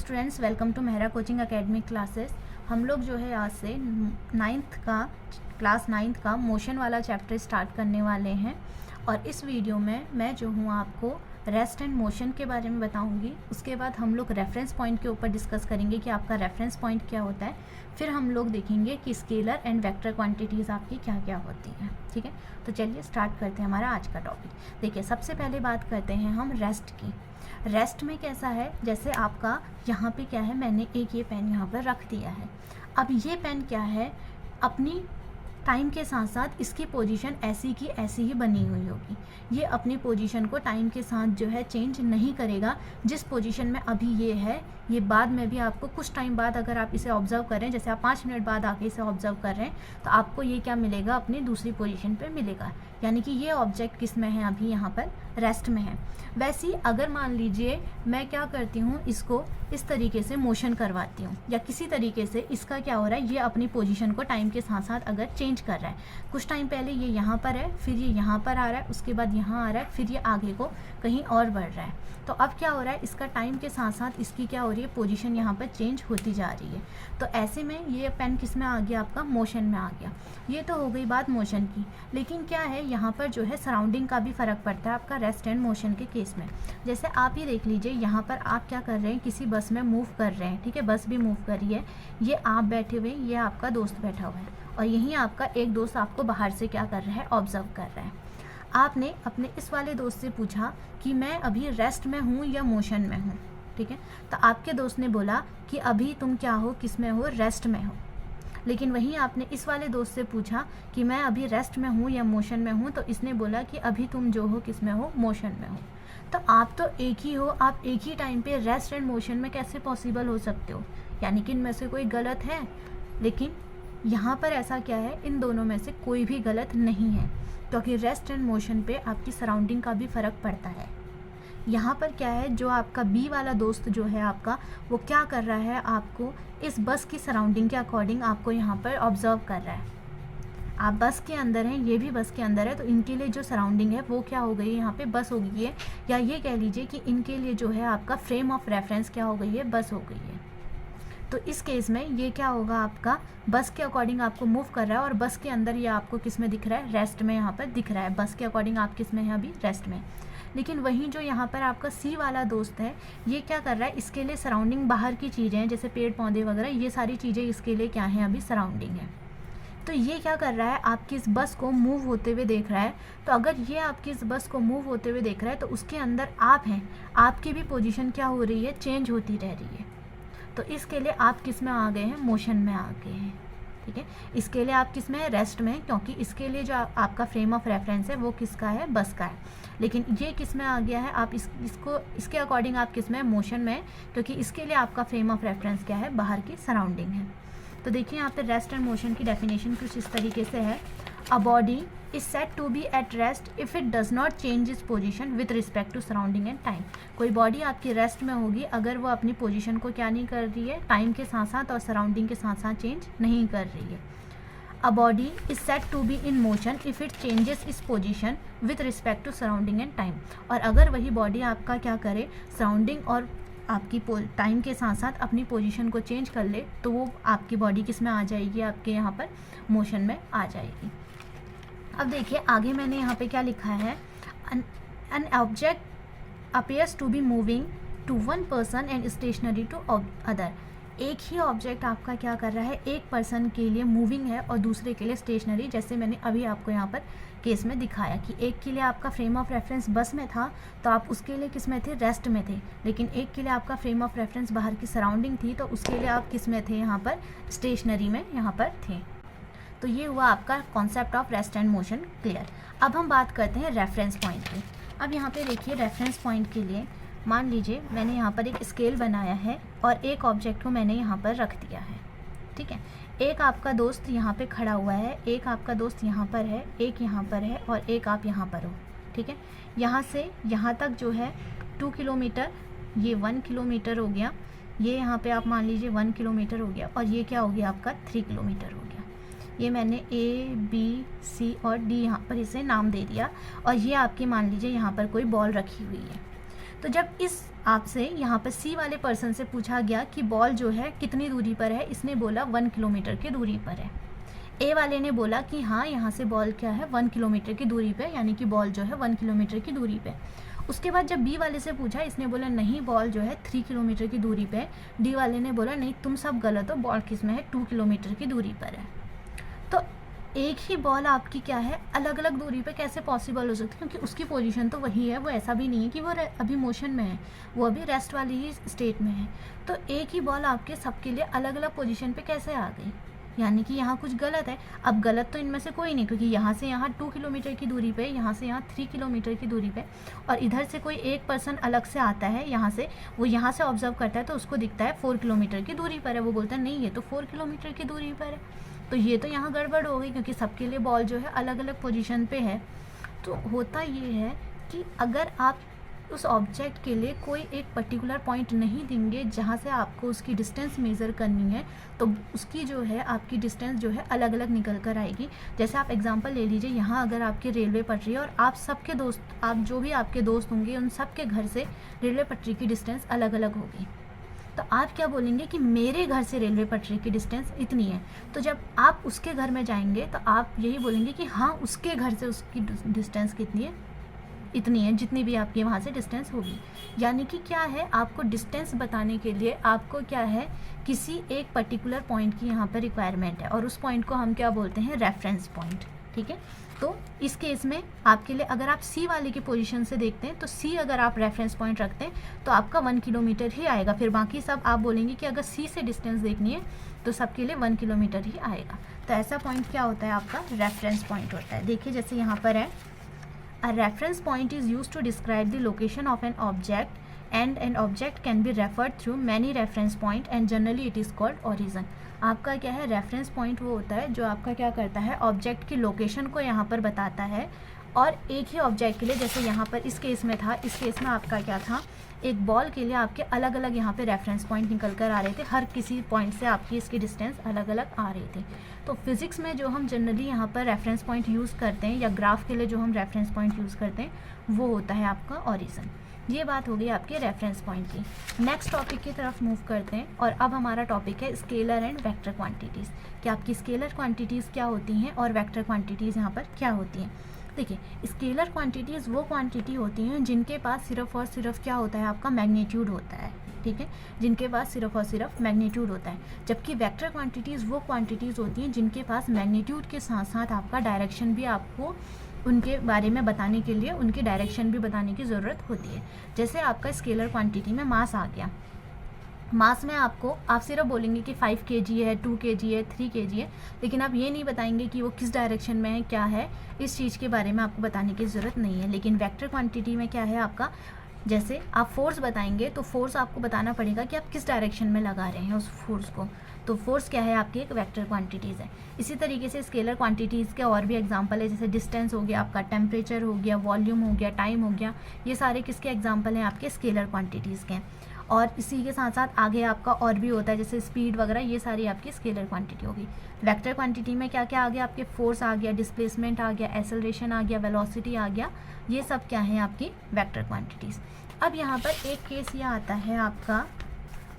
Students, welcome to Mehra coaching academy classes. हम लोग जो है आज से क्लास नाइन्थ का मोशन वाला चैप्टर स्टार्ट करने वाले हैं। और इस वीडियो में मैं जो हूँ आपको रेस्ट एंड मोशन के बारे में बताऊंगी। उसके बाद हम लोग रेफरेंस पॉइंट के ऊपर डिस्कस करेंगे कि आपका रेफरेंस पॉइंट क्या होता है। फिर हम लोग देखेंगे कि स्केलर एंड वेक्टर क्वांटिटीज़ आपकी क्या क्या होती हैं। ठीक है, तो चलिए स्टार्ट करते हैं हमारा आज का टॉपिक। देखिए, सबसे पहले बात करते हैं हम रेस्ट की। रेस्ट में कैसा है, जैसे आपका यहाँ पे क्या है, मैंने एक ये पेन यहाँ पर रख दिया है। अब ये पेन क्या है, अपनी टाइम के साथ साथ इसकी पोजीशन ऐसी की ऐसी ही बनी हुई होगी। ये अपनी पोजीशन को टाइम के साथ जो है चेंज नहीं करेगा। जिस पोजीशन में अभी ये है, ये बाद में भी आपको कुछ टाइम बाद अगर आप इसे ऑब्जर्व करें, जैसे आप 5 मिनट बाद आके इसे ऑब्जर्व कर रहे हैं, तो आपको ये क्या मिलेगा, अपनी दूसरी पोजीशन पे मिलेगा। यानी कि ये ऑब्जेक्ट किस में है, अभी यहाँ पर रेस्ट में है। वैसे ही अगर मान लीजिए मैं क्या करती हूँ, इसको इस तरीके से मोशन करवाती हूँ या किसी तरीके से इसका क्या हो रहा है, ये अपनी पोजीशन को टाइम के साथ साथ अगर चेंज कर रहा है। कुछ टाइम पहले ये यहाँ पर है, फिर ये यहाँ पर आ रहा है, उसके बाद यहाँ आ रहा है, फिर ये आगे को कहीं और बढ़ रहा है। तो अब क्या हो रहा है, इसका टाइम के साथ साथ इसकी क्या हो रही है, पोजीशन यहाँ पर चेंज होती जा रही है। तो ऐसे में ये पेन किस में आ गया, आपका मोशन में आ गया। ये तो हो गई बात मोशन की। लेकिन क्या है, यहाँ पर जो है सराउंडिंग का भी फ़र्क पड़ता है आपका रेस्ट एंड मोशन के केस में। जैसे आप ये देख लीजिए, यहाँ पर आप क्या कर रहे हैं, किसी बस में मूव कर रहे हैं। ठीक है, बस भी मूव कर रही है। ये आप बैठे हुए, ये आपका दोस्त बैठा हुआ है, और यहीं आपका एक दोस्त आपको बाहर से क्या कर रहा है, ऑब्जर्व कर रहा है। आपने अपने इस वाले दोस्त से पूछा कि मैं अभी रेस्ट में हूँ या मोशन में हूँ। ठीक है, तो आपके दोस्त ने बोला कि अभी तुम क्या हो, किस में हो, रेस्ट में हो। लेकिन वहीं आपने इस वाले दोस्त से पूछा कि मैं अभी रेस्ट में हूँ या मोशन में हूँ, तो इसने बोला कि अभी तुम जो हो किस में हो, मोशन में हो। तो आप तो एक ही हो, आप एक ही टाइम पे रेस्ट एंड मोशन में कैसे पॉसिबल हो सकते हो, यानी कि इनमें से कोई गलत है। लेकिन यहाँ पर ऐसा क्या है, इन दोनों में से कोई भी गलत नहीं है, क्योंकि रेस्ट एंड मोशन पे आपकी सराउंडिंग का भी फ़र्क पड़ता है। यहाँ पर क्या है, जो आपका बी वाला दोस्त जो है आपका, वो क्या कर रहा है, आपको इस बस की सराउंडिंग के अकॉर्डिंग आपको यहाँ पर ऑब्जर्व कर रहा है। आप बस के अंदर हैं, ये भी बस के अंदर है, तो इनके लिए जो सराउंडिंग है वो क्या हो गई है, यहाँ पे बस हो गई है। या ये कह लीजिए कि इनके लिए जो है आपका फ्रेम ऑफ रेफरेंस क्या हो गई है, बस हो गई है। तो इस केस में ये क्या होगा, आपका बस के अकॉर्डिंग आपको मूव कर रहा है, और बस के अंदर ये आपको किस में दिख रहा है, रेस्ट में यहाँ पर दिख रहा है। बस के अकॉर्डिंग आप किस में हैं, अभी रेस्ट में। लेकिन वहीं जो यहाँ पर आपका सी वाला दोस्त है, ये क्या कर रहा है, इसके लिए सराउंडिंग बाहर की चीज़ें हैं, जैसे पेड़ पौधे वगैरह, ये सारी चीज़ें इसके लिए क्या हैं, अभी सराउंडिंग है। तो ये क्या कर रहा है, आपकी इस बस को मूव होते हुए देख रहा है। तो अगर ये आपकी इस बस को मूव होते हुए देख रहा है, तो उसके अंदर आप हैं, आपकी भी पोजीशन क्या हो रही है, चेंज होती रह रही है। तो इसके लिए आप किस में आ गए हैं, मोशन में आ गए हैं। ठीक है, इसके लिए आप किस में है, रेस्ट में, क्योंकि इसके लिए जो आपका फ्रेम ऑफ रेफरेंस है वो किसका है, बस का है। लेकिन ये किस में आ गया है, आप इसके अकॉर्डिंग आप किस में है, मोशन में, क्योंकि इसके लिए आपका फ्रेम ऑफ रेफरेंस क्या है, बाहर की सराउंडिंग है। तो देखिए, यहाँ पे रेस्ट एंड मोशन की डेफिनेशन कुछ इस तरीके से है। A body is set to be at rest if it does not change its position with respect to surrounding and time. कोई बॉडी आपकी रेस्ट में होगी अगर वो अपनी पोजीशन को क्या नहीं कर रही है, टाइम के साथ साथ और सराउंडिंग के साथ साथ चेंज नहीं कर रही है। A body is set to be in motion if it changes is position with respect to surrounding and time. और अगर वही बॉडी आपका क्या करे, सराउंडिंग और आपकी टाइम के साथ साथ अपनी पोजीशन को चेंज कर ले, तो वो आपकी बॉडी किस में आ जाएगी, आपके यहाँ पर मोशन में आ जाएगी। अब देखिए आगे मैंने यहाँ पे क्या लिखा है, an object appears to be moving to one person and stationary to other. एक ही ऑब्जेक्ट आपका क्या कर रहा है, एक पर्सन के लिए मूविंग है और दूसरे के लिए स्टेशनरी। जैसे मैंने अभी आपको यहाँ पर केस में दिखाया कि एक के लिए आपका फ्रेम ऑफ रेफरेंस बस में था, तो आप उसके लिए किस में थे, रेस्ट में थे। लेकिन एक के लिए आपका फ्रेम ऑफ रेफरेंस बाहर की सराउंडिंग थी, तो उसके लिए आप किस में थे, यहाँ पर स्टेशनरी में यहाँ पर थे। तो ये हुआ आपका concept of rest and motion clear. अब हम बात करते हैं रेफरेंस पॉइंट की। अब यहाँ पे देखिए, रेफरेंस पॉइंट के लिए मान लीजिए मैंने यहाँ पर एक स्केल बनाया है और एक ऑब्जेक्ट को मैंने यहाँ पर रख दिया है। ठीक है, एक आपका दोस्त यहाँ पे खड़ा हुआ है, एक आपका दोस्त यहाँ पर है, एक यहाँ पर है और एक आप यहाँ पर हो। ठीक है, यहाँ से यहाँ तक जो है 2 किलोमीटर, ये 1 किलोमीटर हो गया, ये यहाँ पे आप मान लीजिए 1 किलोमीटर हो गया, और ये क्या हो गया, आपका 3 किलोमीटर हो गया। ये मैंने A, B, C और D यहाँ पर इसे नाम दे दिया, और ये आपकी मान लीजिए यहाँ पर कोई बॉल रखी हुई है। तो जब इस आपसे यहाँ पर सी वाले पर्सन से पूछा गया कि बॉल जो है कितनी दूरी पर है, इसने बोला 1 किलोमीटर की दूरी पर है। ए वाले ने बोला कि हाँ यहाँ से बॉल क्या है 1 किलोमीटर की दूरी पे, यानी कि बॉल जो है 1 किलोमीटर की दूरी पे। उसके बाद जब बी वाले से पूछा, इसने बोला नहीं बॉल जो है 3 किलोमीटर की दूरी पे। डी वाले ने बोला नहीं तुम सब गलत हो, बॉल किस में है 2 किलोमीटर की दूरी पर है। तो एक ही बॉल आपकी क्या है अलग अलग दूरी पे कैसे पॉसिबल हो सकती है, क्योंकि उसकी पोजीशन तो वही है, वो ऐसा भी नहीं है कि वो अभी मोशन में है, वो अभी रेस्ट वाली ही स्टेट में है। तो एक ही बॉल आपके सबके लिए अलग अलग पोजीशन पे कैसे आ गई, यानी कि यहाँ कुछ गलत है। अब गलत तो इनमें से कोई नहीं, क्योंकि यहाँ से यहाँ 2 किलोमीटर की दूरी पे, यहाँ से यहाँ 3 किलोमीटर की दूरी पे, और इधर से कोई एक पर्सन अलग से आता है यहाँ से, वो यहाँ से ऑब्जर्व करता है तो उसको दिखता है 4 किलोमीटर की दूरी पर है, वो बोलता है नहीं ये तो 4 किलोमीटर की दूरी पर है। तो ये तो यहाँ गड़बड़ हो गई, क्योंकि सबके लिए बॉल जो है अलग अलग पोजीशन पे है। तो होता ये है कि अगर आप उस ऑब्जेक्ट के लिए कोई एक पर्टिकुलर पॉइंट नहीं देंगे जहाँ से आपको उसकी डिस्टेंस मेज़र करनी है, तो उसकी जो है आपकी डिस्टेंस जो है अलग अलग निकल कर आएगी। जैसे आप एग्जांपल ले लीजिए, यहाँ अगर आपकी रेलवे पटरी है और आप सबके दोस्त, आप जो भी आपके दोस्त होंगे उन सब के घर से रेलवे पटरी की डिस्टेंस अलग अलग होगी, तो आप क्या बोलेंगे कि मेरे घर से रेलवे पटरी की डिस्टेंस इतनी है। तो जब आप उसके घर में जाएंगे तो आप यही बोलेंगे कि हाँ उसके घर से उसकी डिस्टेंस कितनी है, इतनी है, जितनी भी आपकी वहाँ से डिस्टेंस होगी। यानी कि क्या है, आपको डिस्टेंस बताने के लिए आपको क्या है किसी एक पर्टिकुलर पॉइंट की यहाँ पर रिक्वायरमेंट है, और उस पॉइंट को हम क्या बोलते हैं रेफरेंस पॉइंट। ठीक है, तो इस केस में आपके लिए अगर आप सी वाले की पोजीशन से देखते हैं तो सी अगर आप रेफरेंस पॉइंट रखते हैं तो आपका 1 किलोमीटर ही आएगा। फिर बाकी सब आप बोलेंगे कि अगर सी से डिस्टेंस देखनी है तो सबके लिए 1 किलोमीटर ही आएगा। तो ऐसा पॉइंट क्या होता है आपका रेफरेंस पॉइंट होता है। देखिए जैसे यहाँ पर है, A reference point is used to describe the location of an object, and an object can be referred through many reference point and generally it is called origin। आपका क्या है रेफरेंस पॉइंट वो होता है जो आपका क्या करता है ऑब्जेक्ट की लोकेशन को यहाँ पर बताता है, और एक ही ऑब्जेक्ट के लिए, जैसे यहाँ पर इस केस में था, इस केस में आपका क्या था एक बॉल के लिए आपके अलग अलग यहाँ पे रेफरेंस पॉइंट निकल कर आ रहे थे, हर किसी पॉइंट से आपकी इसकी डिस्टेंस अलग अलग आ रही थी। तो फिज़िक्स में जो हम जनरली यहाँ पर रेफरेंस पॉइंट यूज़ करते हैं या ग्राफ के लिए जो हम रेफरेंस पॉइंट यूज़ करते हैं वो होता है आपका ऑरिजिन। ये बात हो गई आपके रेफरेंस पॉइंट की। नेक्स्ट टॉपिक की तरफ मूव करते हैं, और अब हमारा टॉपिक है स्केलर एंड वेक्टर क्वांटिटीज़। कि आपकी स्केलर क्वांटिटीज़ क्या होती हैं और वेक्टर क्वांटिटीज़ यहाँ पर क्या होती हैं। देखिए स्केलर क्वांटिटीज़ वो क्वांटिटी होती हैं जिनके पास सिर्फ और सिर्फ क्या होता है आपका मैग्नीट्यूड होता है। ठीक है, जिनके पास सिर्फ और सिर्फ मैग्नीट्यूड होता है। जबकि वेक्टर क्वांटिटीज़ वो क्वांटिटीज़ होती हैं जिनके पास मैग्नीट्यूड के साथ साथ आपका डायरेक्शन भी, आपको उनके बारे में बताने के लिए उनकी डायरेक्शन भी बताने की ज़रूरत होती है। जैसे आपका स्केलर क्वांटिटी में मास आ गया, मास में आपको आप सिर्फ बोलेंगे कि 5 kg है, 2 kg है, 3 kg है, लेकिन आप ये नहीं बताएंगे कि वो किस डायरेक्शन में है, क्या है, इस चीज़ के बारे में आपको बताने की ज़रूरत नहीं है। लेकिन वेक्टर क्वांटिटी में क्या है आपका, जैसे आप फोर्स बताएंगे तो फोर्स आपको बताना पड़ेगा कि आप किस डायरेक्शन में लगा रहे हैं उस फोर्स को। तो फोर्स क्या है आपकी एक वेक्टर क्वांटिटीज़ है। इसी तरीके से स्केलर क्वांटिटीज़ के और भी एग्जांपल है, जैसे डिस्टेंस हो गया आपका, टेम्परेचर हो गया, वॉल्यूम हो गया, टाइम हो गया, ये सारे किसके एग्जांपल हैं आपके स्केलर क्वांटिटीज़ के। और इसी के साथ साथ आगे आपका और भी होता है, जैसे स्पीड वगैरह, ये सारी आपकी स्केलर क्वांटिटी होगी। वेक्टर क्वांटिटी में क्या क्या आ गया आपके, फोर्स आ गया, डिस्प्लेसमेंट आ गया, एक्सेलरेशन आ गया, वेलोसिटी आ गया, ये सब क्या है आपकी वेक्टर क्वांटिटीज़। अब यहाँ पर एक केस ये आता है आपका,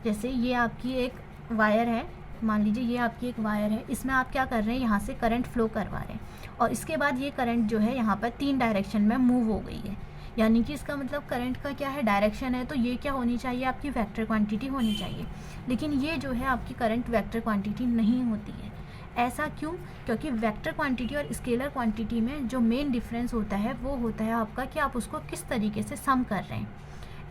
जैसे ये आपकी एक वायर है, मान लीजिए ये आपकी एक वायर है, इसमें आप क्या कर रहे हैं यहाँ से करंट फ्लो करवा रहे हैं, और इसके बाद ये करंट जो है यहाँ पर 3 डायरेक्शन में मूव हो गई है। यानी कि इसका मतलब करंट का क्या है डायरेक्शन है, तो ये क्या होनी चाहिए आपकी वेक्टर क्वांटिटी होनी चाहिए। लेकिन ये जो है आपकी करंट वेक्टर क्वांटिटी नहीं होती है। ऐसा क्यों? क्योंकि वेक्टर क्वांटिटी और स्केलर क्वांटिटी में जो मेन डिफरेंस होता है वो होता है आपका कि आप उसको किस तरीके से सम कर रहे हैं।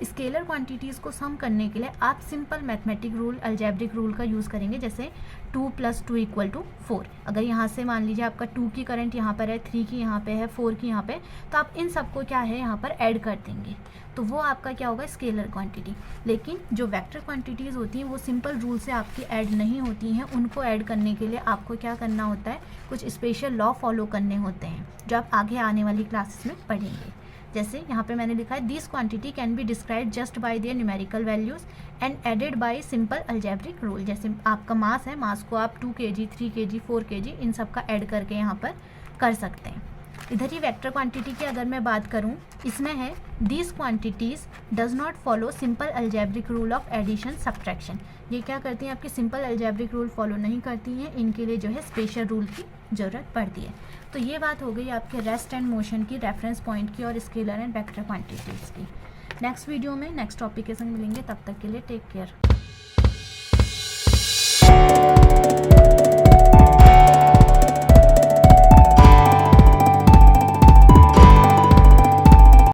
स्केलर क्वांटिटीज़ को सम करने के लिए आप simple mathematic rule, algebraic rule का यूज़ करेंगे, जैसे 2 + 2 = 4। अगर यहाँ से मान लीजिए आपका 2 की करंट यहाँ पर है, 3 की यहाँ पे है, 4 की यहाँ पे, तो आप इन सबको क्या है यहाँ पर ऐड कर देंगे, तो वो आपका क्या होगा स्केलर क्वांटिटी। लेकिन जो वेक्टर क्वांटिटीज़ होती हैं वो सिंपल रूल से आपकी ऐड नहीं होती हैं, उनको ऐड करने के लिए आपको क्या करना होता है, कुछ स्पेशल लॉ फॉलो करने होते हैं जो आप आगे आने वाली क्लासेस में पढ़ेंगे। जैसे यहाँ पे मैंने लिखा है this quantity can be describe just by their numerical values and added by simple algebraic rule. जैसे आपका मास है, मास को आप 2 kg, 3 kg, 4 kg इन सब का ऐड करके यहाँ पर कर सकते हैं। इधर ही वेक्टर क्वांटिटी की अगर मैं बात करूं, इसमें है these quantities does not follow simple algebraic rule of addition subtraction. ये क्या करती हैं, आपकी सिंपल अलजेब्रिक रूल फॉलो नहीं करती हैं, इनके लिए जो है स्पेशल रूल की ज़रूरत पड़ती है। तो ये बात हो गई आपके रेस्ट एंड मोशन की, रेफरेंस पॉइंट की और स्केलर एंड वेक्टर क्वांटिटीज़ की। नेक्स्ट वीडियो में नेक्स्ट टॉपिक के संग मिलेंगे, तब तक के लिए टेक केयर।